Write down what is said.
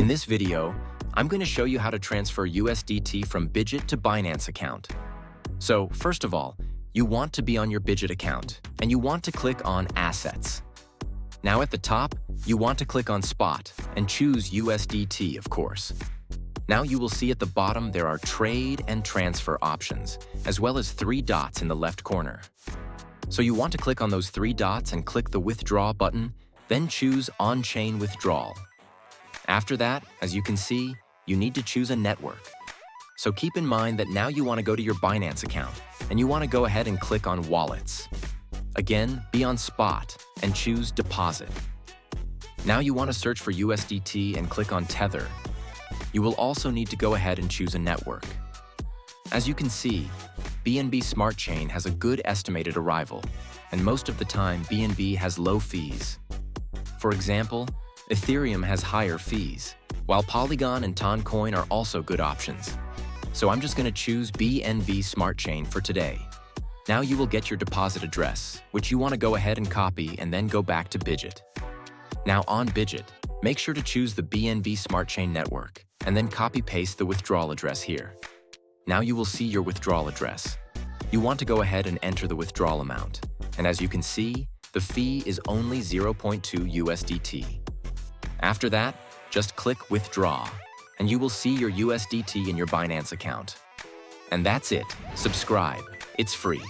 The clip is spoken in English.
this video, I'm going to show you how to transfer USDT from Bitget to Binance account. So, first of all, you want to be on your Bitget account, and you want to click on Assets. Now at the top, you want to click on Spot and choose USDT, of course. Now you will see at the bottom there are trade and transfer options, as well as 3 dots in the left corner. So you want to click on those 3 dots and click the Withdraw button, then choose On-Chain Withdrawal. After that, as you can see, you need to choose a network. So keep in mind that now you want to go to your Binance account, and you want to go ahead and click on Wallets. Again, be on Spot and choose Deposit. Now you want to search for USDT and click on Tether. You will also need to go ahead and choose a network. As you can see, BNB Smart Chain has a good estimated arrival, and most of the time BNB has low fees. For example, Ethereum has higher fees, while Polygon and Toncoin are also good options. So I'm just going to choose BNB Smart Chain for today. Now you will get your deposit address, which you want to go ahead and copy and then go back to Bitget. Now on Bitget, make sure to choose the BNB Smart Chain network and then copy-paste the withdrawal address here. Now you will see your withdrawal address. You want to go ahead and enter the withdrawal amount. And as you can see, the fee is only 0.2 USDT. After that, just click Withdraw, and you will see your USDT in your Binance account. And that's it. Subscribe. It's free.